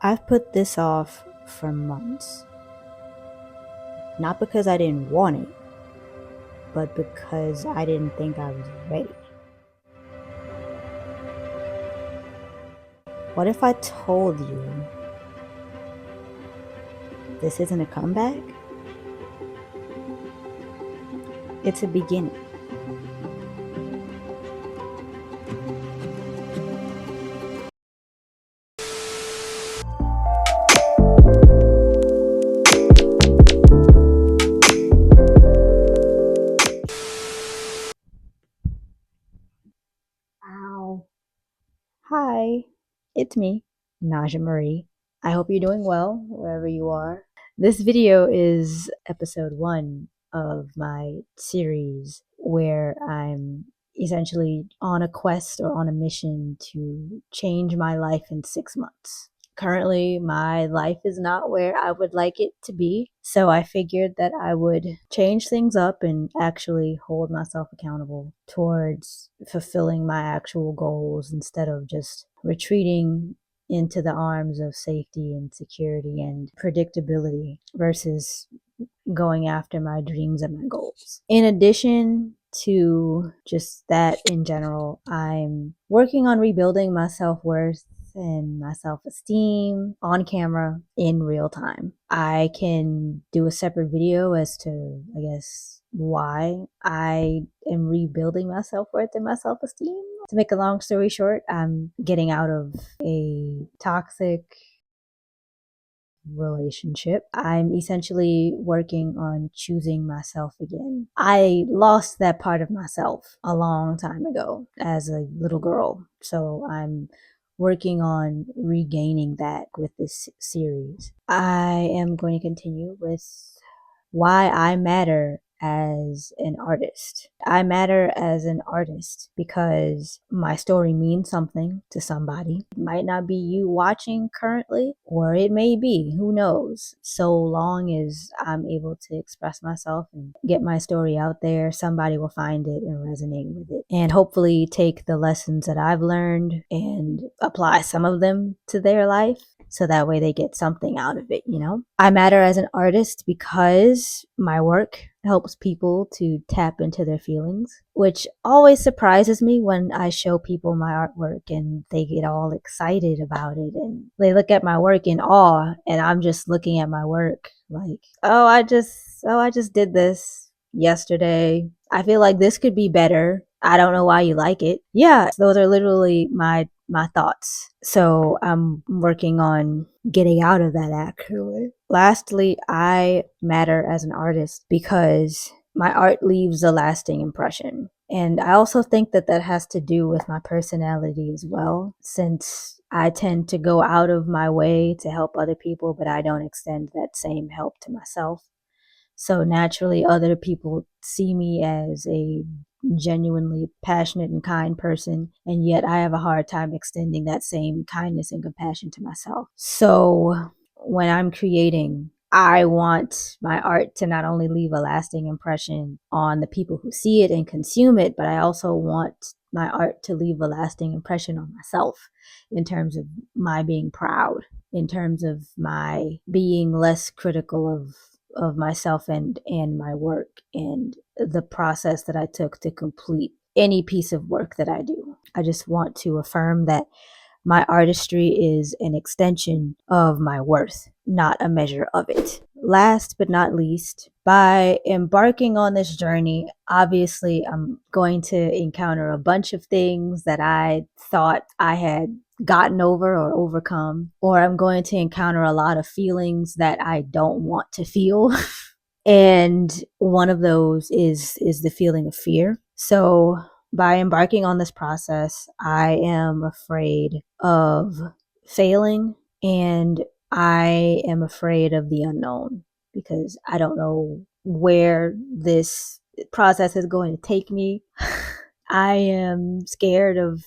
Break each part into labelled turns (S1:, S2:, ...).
S1: I've put this off for months. Not because I didn't want it, but because I didn't think I was ready. What if I told you this isn't a comeback? It's a beginning. Ow. Hi, it's me, Najah Marie. I hope you're doing well wherever you are. This video is episode 1 of my series where I'm essentially on a quest or on a mission to change my life in 6 months. Currently, my life is not where I would like it to be, so I figured that I would change things up and actually hold myself accountable towards fulfilling my actual goals instead of just retreating into the arms of safety and security and predictability versus going after my dreams and my goals. In addition to just that in general, I'm working on rebuilding my self-worth and my self-esteem on camera in real time. I can do a separate video as to, I guess, why I am rebuilding my self-worth and my self-esteem. To make a long story short, I'm getting out of a toxic relationship. I'm essentially working on choosing myself again. I lost that part of myself a long time ago as a little girl. So I'm working on regaining that with this series. I am going to continue with why I matter as an artist. I matter as an artist because my story means something to somebody. It might not be you watching currently, or it may be, who knows. So long as I'm able to express myself and get my story out there, somebody will find it and resonate with it. And hopefully take the lessons that I've learned and apply some of them to their life, so that way they get something out of it, you know? I matter as an artist because my work helps people to tap into their feelings, which always surprises me when I show people my artwork and they get all excited about it and they look at my work in awe, and I'm just looking at my work like, I just did this yesterday. I feel like this could be better. I don't know why you like it. Yeah, those are literally my thoughts. So I'm working on getting out of that actually. Lastly, I matter as an artist because my art leaves a lasting impression. And I also think that that has to do with my personality as well, since I tend to go out of my way to help other people, but I don't extend that same help to myself. So naturally, other people see me as a genuinely passionate and kind person, and yet I have a hard time extending that same kindness and compassion to myself. So when I'm creating, I want my art to not only leave a lasting impression on the people who see it and consume it, but I also want my art to leave a lasting impression on myself in terms of my being proud, in terms of my being less critical of myself and my work and the process that I took to complete any piece of work that I do. I just want to affirm that my artistry is an extension of my worth, not a measure of it. Last but not least, by embarking on this journey, obviously I'm going to encounter a bunch of things that I thought I had gotten over or overcome, or I'm going to encounter a lot of feelings that I don't want to feel. And one of those is the feeling of fear. So by embarking on this process, I am afraid of failing, and I am afraid of the unknown because I don't know where this process is going to take me. I am scared of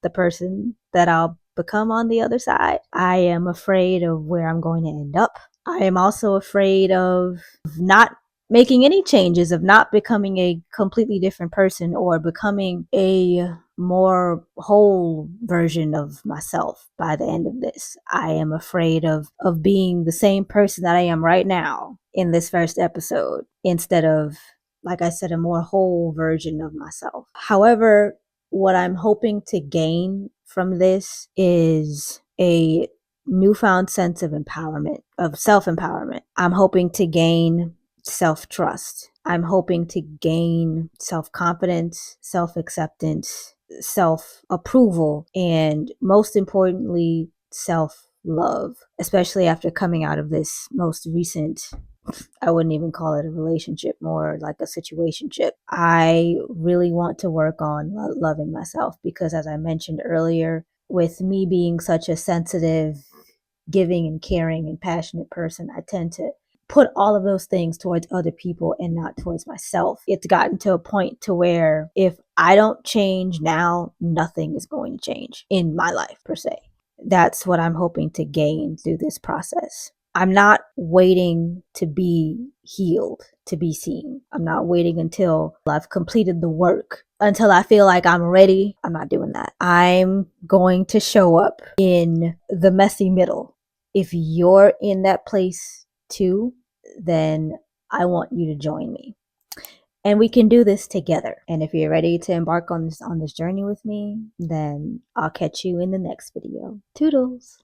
S1: the person that I'll become on the other side. I am afraid of where I'm going to end up. I am also afraid of not making any changes, of not becoming a completely different person or becoming a more whole version of myself by the end of this. I am afraid of being the same person that I am right now in this first episode instead of, like I said, a more whole version of myself. However, what I'm hoping to gain from this is a newfound sense of empowerment, of self-empowerment. I'm hoping to gain self-trust. I'm hoping to gain self-confidence, self-acceptance, self-approval, and most importantly, self-love, especially after coming out of this most recent, I wouldn't even call it a relationship, more like a situationship. I really want to work on loving myself because, as I mentioned earlier, with me being such a sensitive, giving and caring and passionate person, I tend to put all of those things towards other people and not towards myself. It's gotten to a point to where if I don't change now, nothing is going to change in my life per se. That's what I'm hoping to gain through this process. I'm not waiting to be healed, to be seen. I'm not waiting until I've completed the work, until I feel like I'm ready. I'm not doing that. I'm going to show up in the messy middle. If you're in that place too, then I want you to join me. And we can do this together. And if you're ready to embark on this journey with me, then I'll catch you in the next video. Toodles.